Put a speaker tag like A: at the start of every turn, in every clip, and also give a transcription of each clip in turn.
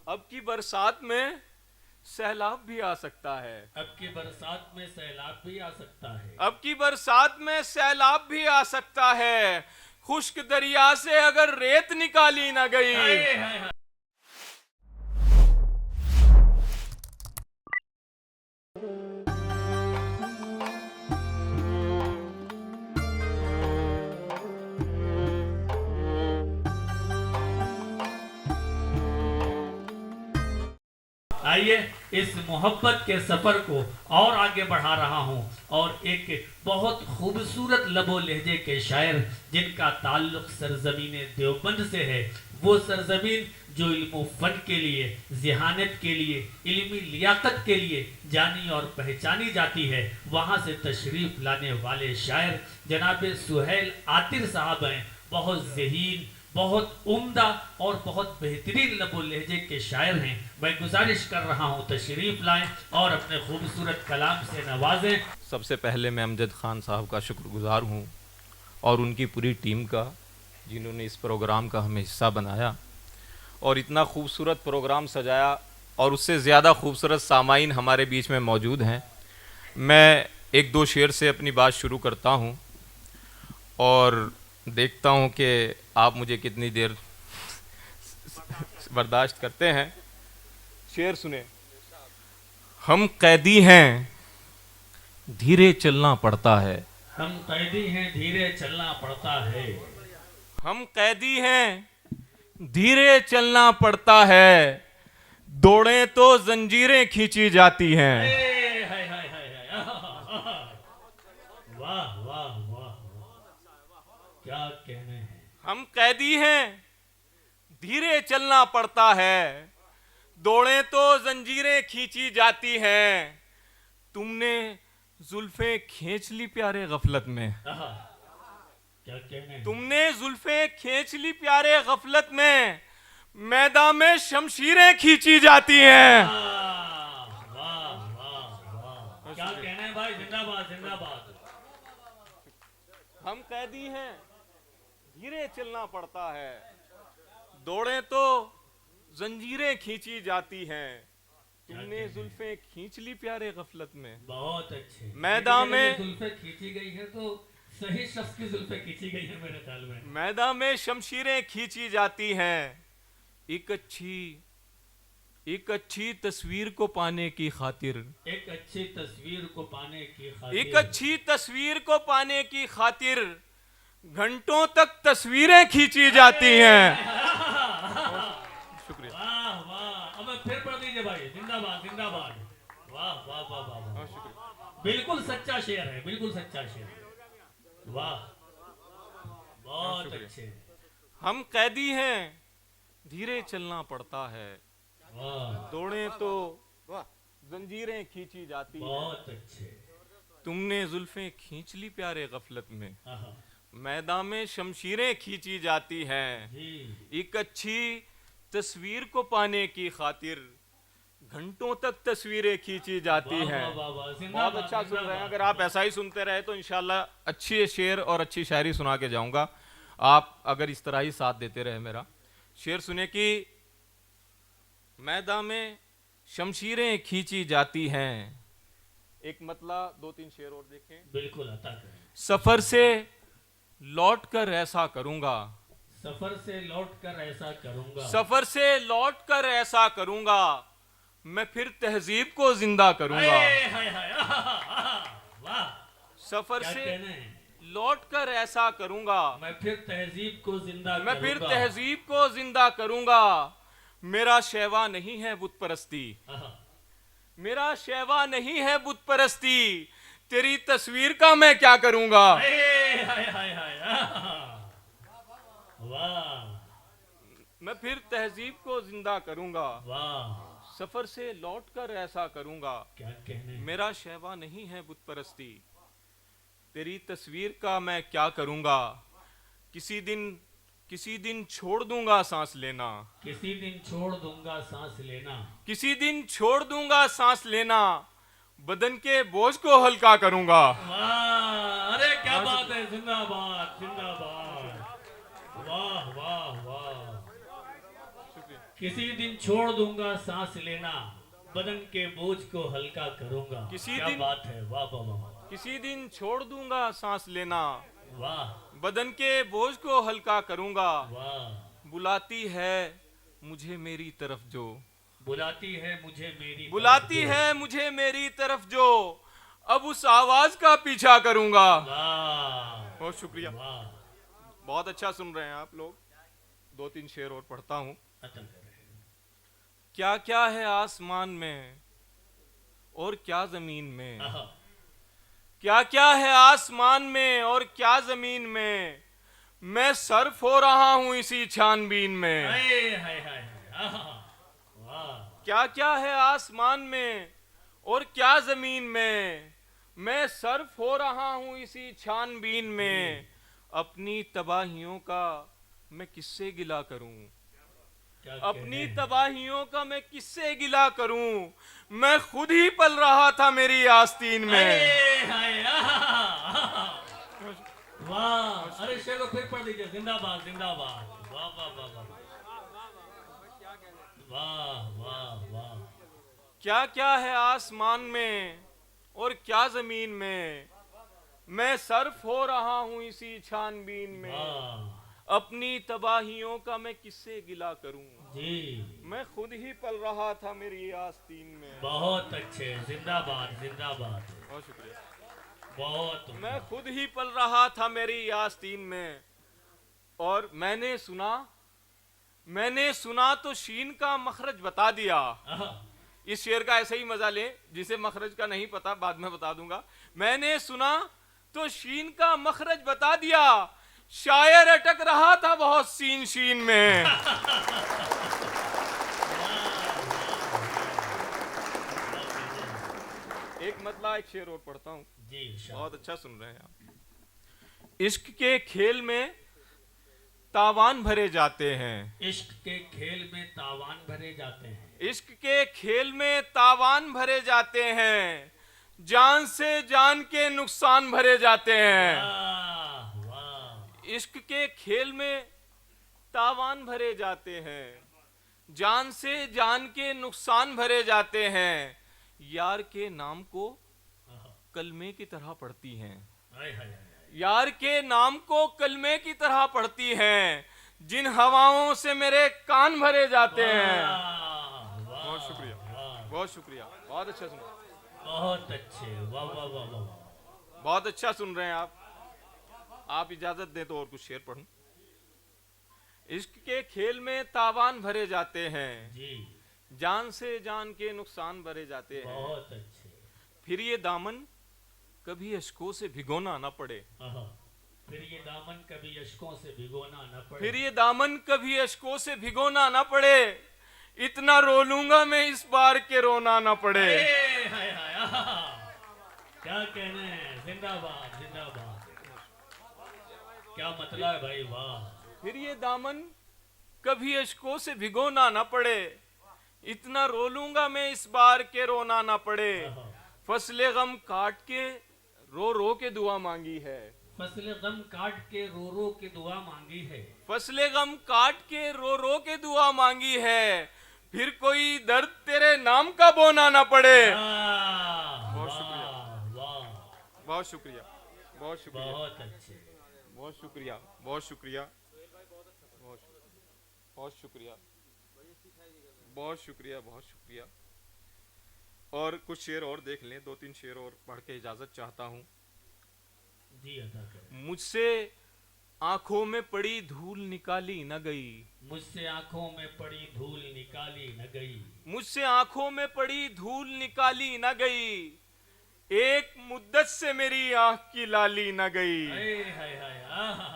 A: अब की बरसात में सैलाब भी आ सकता है।
B: अब की बरसात में सैलाब भी आ सकता है।
A: अब की बरसात में सैलाब भी आ सकता है। खुश्क दरिया से अगर रेत निकाली ना गई।
B: हाय हाय हाय। आइए इस मोहब्बत के सफर को और आगे बढ़ा रहा हूं और एक बहुत खूबसूरत लबो लहजे के शायर जिनका ताल्लुक सरजमीन देवबंद से है, वो सरजमीन जो इल्म फन के लिए, ज़हानत के लिए, इल्मी लियाकत के लिए जानी और पहचानी जाती है, वहाँ से तशरीफ़ लाने वाले शायर जनाब सुहेल आतिर साहब हैं। बहुत ज़हीन, बहुत उम्दा और बहुत बेहतरीन लबो लहजे के शायर हैं। मैं गुजारिश कर रहा हूँ तशरीफ़ लाएं और अपने खूबसूरत कलाम से नवाजें।
A: सबसे पहले मैं अमजद खान साहब का शुक्रगुजार हूँ और उनकी पूरी टीम का, जिन्होंने इस प्रोग्राम का हमें हिस्सा बनाया और इतना खूबसूरत प्रोग्राम सजाया, और उससे ज़्यादा खूबसूरत सामाईन हमारे बीच में मौजूद हैं। मैं एक दो शेर से अपनी बात शुरू करता हूँ और देखता हूँ कि आप मुझे कितनी देर बर्दाश्त करते हैं। शेर सुने। हम कैदी हैं, धीरे चलना पड़ता है।
B: हम कैदी हैं, धीरे चलना पड़ता है।
A: हम कैदी हैं, धीरे चलना पड़ता है। दौड़ें तो जंजीरें खींची जाती हैं।
B: हाय हाय हाय हाय हाय। वाह वाह वाह, क्या कहने हैं।
A: हम कैदी हैं, धीरे चलना पड़ता है। दौड़ें तो जंजीरें खींची जाती हैं। तुमने जुल्फे खींच ली प्यारे गफलत में।
B: क्या कहने हैं।
A: तुमने जुल्फे खींच ली प्यारे गफलत में। मैदान में शमशीरें खींची जाती हैं।
B: वाह वाह वाह, क्या कहने हैं भाई। जिंदाबाद जिंदाबाद।
A: हम कैदी हैं, धीरे चलना पड़ता है। दौड़ें तो जंजीरें खींची जाती हैं। तुमने जुल्फे खींच ली प्यारे गफलत में।
B: बहुत अच्छे।
A: मैदान में
B: जुल्फे खींची गई है तो सही शख्स की जुल्फे खींची गई है मेरे ख्याल में।
A: मैदान में शमशीरें खींची जाती हैं। एक अच्छी तस्वीर को पाने की खातिर।
B: एक अच्छी तस्वीर को पाने की खातिर।
A: एक अच्छी तस्वीर को पाने की खातिर घंटों तक तस्वीरें खींची जाती हैं। शुक्रिया।
B: वाह वाह, अब फिर पढ़ दीजिए भाई। जिंदाबाद जिंदाबाद। वाह वाह वाह वाह,
A: शुक्रिया।
B: बिल्कुल सच्चा शेर है, बिल्कुल सच्चा शेर। वाह, बहुत अच्छे।
A: हम कैदी हैं, धीरे चलना पड़ता है। दौड़ें तो जंजीरें खींची जाती हैं।
B: बहुत अच्छे।
A: तुमने जुल्फें खींच ली प्यारे गफलत में। मैदान में शमशीरें खींची जाती हैं। एक अच्छी तस्वीर को पाने की खातिर घंटों तक तस्वीरें खींची जाती हैं। बहुत अच्छा सुन रहे हैं। अगर आप ऐसा ही सुनते रहे तो इंशाल्लाह अच्छे शेर और अच्छी शायरी सुना के जाऊंगा। आप अगर इस तरह ही साथ देते रहे मेरा। शेर सुने कि मैदान में शमशीरें खींची जाती हैं। एक मतलब दो तीन शेर और देखें।
B: बिल्कुल अता करें।
A: सफर से लौट कर ऐसा करूंगा।
B: सफर से लौट कर ऐसा करूंगा।
A: सफर से लौट कर ऐसा करूंगा। मैं फिर तहजीब को जिंदा करूंगा।
B: वाह।
A: सफर से लौट कर ऐसा करूंगा।
B: मैं फिर तहजीब को जिंदा
A: मैं फिर तहजीब को जिंदा करूंगा। मेरा शेवा नहीं है बुत परस्ती। मेरा शेवा नहीं है बुत परस्ती। तेरी तस्वीर का मैं क्या करूंगा।
B: वाह।
A: मैं फिर तहजीब को जिंदा करूंगा।
B: वाह।
A: सफर से लौट कर ऐसा करूंगा।
B: क्या कहने।
A: मेरा शेवा नहीं है बुत परस्ती। तेरी तस्वीर का मैं क्या करूंगा। किसी दिन छोड़ दूंगा सांस लेना।
B: किसी दिन छोड़ दूंगा सांस लेना।
A: किसी दिन छोड़ दूंगा सांस लेना। बदन के बोझ को हल्का करूंगा।
B: वाह, अरे क्या बात है। जिंदाबाद जिंदाबाद। वाह वाह वाह,
A: शुक्रिया।
B: किसी दिन छोड़ दूंगा सांस लेना, बदन के बोझ को हल्का करूंगा।
A: किसी
B: क्या
A: दिन-
B: बात है, वाह वाह वाह
A: किसी दिन छोड़ दूंगा सांस लेना,
B: वाह
A: बदन के बोझ को हल्का करूंगा।
B: वाह।
A: बुलाती है मुझे मेरी तरफ जो,
B: बुलाती है मुझे मेरी
A: बुलाती
B: तरफ जो।
A: है मुझे मेरी तरफ जो, अब उस आवाज का पीछा करूंगा।
B: वाह
A: बहुत शुक्रिया,
B: वाह।
A: बहुत अच्छा सुन रहे हैं आप लोग। 2-3 शेर और पढ़ता हूँ।
B: अतल कर रहे हैं।
A: क्या क्या है आसमान में और क्या जमीन में,
B: आहा,
A: क्या क्या है आसमान में और क्या जमीन में, मैं सर्फ हो रहा हूं इसी छानबीन में।
B: हाय हाय हाय हाय, आहा, वाह
A: क्या क्या है आसमान में और क्या जमीन में, मैं सर्फ हो रहा हूं इसी छानबीन में। अपनी तबाहियों का मैं किससे गिला करूं,
B: क्या
A: अपनी
B: कहने हैं।
A: तबाहियों का मैं किससे गिला करूं, मैं खुद ही पल रहा था मेरी आस्तीन में।
B: हाय हाय, आहा, आहा, वाह। अरे शेर को फिर पढ़ दीजिए। जिंदाबाद जिंदाबाद, वाह वाह वाह वाह वाह वाह वाह।
A: क्या क्या है आसमान में और क्या जमीन में, मैं सर्फ हो रहा हूं इसी छानबीन में।
B: वाह
A: अपनी तबाहियों का मैं किससे गिला करूं,
B: जी,
A: मैं खुद ही पल रहा था मेरी आस्तीन में।
B: बहुत अच्छे, जिंदाबाद जिंदाबाद,
A: बहुत शुक्रिया।
B: बहुत
A: मैं खुद ही पल रहा था मेरी आस्तीन में, और मैंने सुना तो शीन का मखरज बता दिया।
B: आहा,
A: इस शेर का ऐसे ही मजा ले, जिसे मखरज का नहीं पता बाद में बता दूंगा। मैंने सुना तो शीन का मखरज बता दिया, शायर अटक रहा था बहुत सीन शीन में। एक मतला एक शेर और पढ़ता हूँ।
B: जी इरशाद।
A: बहुत अच्छा सुन रहे हैं आप। इश्क के खेल में तावान भरे जाते हैं,
B: इश्क के खेल में तावान भरे जाते हैं।
A: इश्क के खेल में तावान भरे जाते हैं, जान से जान के नुकसान भरे जाते हैं।
B: वाह वाह,
A: इश्क के खेल में तावान भरे जाते हैं, जान से जान के नुकसान भरे जाते हैं। यार के नाम को
B: आहा,
A: कलमे की तरह पढ़ती हैं,
B: हाय हाय हाय,
A: यार के नाम को कलमे की तरह पढ़ती हैं, जिन हवाओं से मेरे कान भरे जाते हैं।
B: वाह, वाह,
A: बहुत शुक्रिया,
B: वाह,
A: बहुत शुक्रिया, बहुत अच्छा सुना,
B: बहुत अच्छे, वाह वाह वाह वाह वाह।
A: बहुत अच्छा सुन रहे हैं आप इजाजत दें तो और कुछ शेर पढ़ूं। इश्क के खेल में तावान भरे जाते हैं,
B: जी,
A: जान से जान के नुकसान भरे जाते हैं।
B: बहुत अच्छे।
A: फिर ये दामन कभी अश्कों से भिगोना ना पड़े,
B: आहा, फिर ये दामन कभी अश्कों से भिगोना न पड़े।
A: फिर ये दामन कभी अश्कों से भिगोना ना पड़े, इतना रो लूंगा मैं इस बार के रोना ना पड़े।
B: हाय हाय हाय, आहा, क्या कहने हैं, जिंदाबाद जिंदाबाद, क्या मतलब है भाई, वाह।
A: फिर ये दामन कभी अश्कों से भिगोना ना पड़े, इतना रो लूंगा मैं इस बार के रोना ना पड़े।
B: आहा,
A: फसले गम काट के रो रो के दुआ मांगी है,
B: फसले गम काट के रो के दुआ मांगी है।
A: फसले गम काट के रो के दुआ मांगी है, फिर कोई दर्द तेरे नाम का बोना ना पड़े।
B: वाह,
A: बहुत
B: वाह,
A: शुक्रिया।
B: वाह,
A: बहुत शुक्रिया, बहुत शुक्रिया,
B: बहुत अच्छे।
A: बहुत शुक्रिया, बहुत शुक्रिया, बहुत शुक्रिया, बहुत शुक्रिया, बहुत शुक्रिया। और कुछ शेर और देख लें, 2-3 शेर और पढ़ के इजाजत चाहता हूँ।
B: जी अदा करें।
A: मुझसे आंखों में पड़ी धूल निकाली न गई,
B: मुझसे आंखों में पड़ी धूल निकाली न गई,
A: मुझसे आंखों में पड़ी धूल निकाली न गई, एक मुद्दत से मेरी आंख की लाली न गई।
B: हाय हाय हाय, आहा,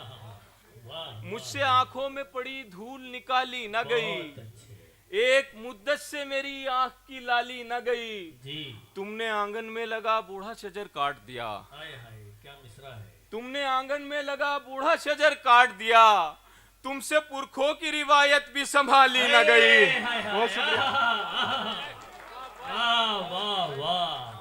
B: वाह,
A: मुझसे आंखों में पड़ी धूल निकाली न गई,
B: बहुत अच्छे।
A: एक मुद्दत से मेरी आंख की लाली न गई।
B: जी,
A: तुमने आंगन में लगा बूढ़ा शजर काट दिया,
B: हाय हाय, क्या मिसरा है।
A: तुमने आंगन में लगा बूढ़ा शजर काट दिया, तुमसे पुरखों की रिवायत भी संभाली न गई।
B: हाय, हाय, हाय,
A: बहुत शुक्रिया।
B: वाह वाह वाह,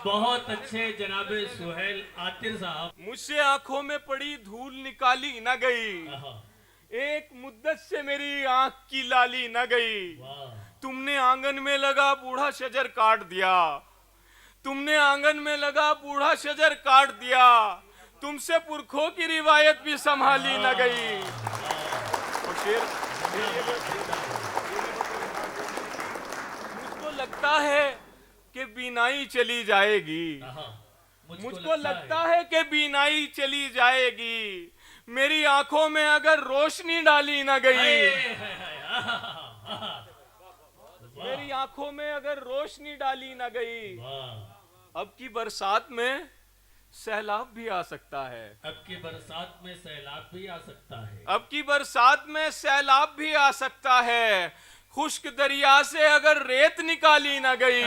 B: बहुत अच्छे जनाबे सुहेल आतिर साहब।
A: मुझसे आंखों में पड़ी धूल निकाली न गई,
B: आहा,
A: एक मुद्दत से मेरी आंख की लाली न गई।
B: वाह
A: तुमने आंगन में लगा बूढ़ा शजर काट दिया, तुमने आंगन में लगा बूढ़ा शजर काट दिया, तुमसे पुरखों की रिवायत भी संभाली न गई। और शेर, मुझको लगता है कि बीनाई चली जाएगी, मुझको लगता है कि बीनाई चली जाएगी, मेरी आंखों में अगर रोशनी डाली न गई, मेरी आंखों में अगर रोशनी डाली न गई। अब की बरसात में सैलाब भी आ सकता है,
B: अब की बरसात में सैलाब भी आ सकता है,
A: अब की बरसात में सैलाब भी आ सकता है, खुश्क दरिया से अगर रेत निकाली न गई।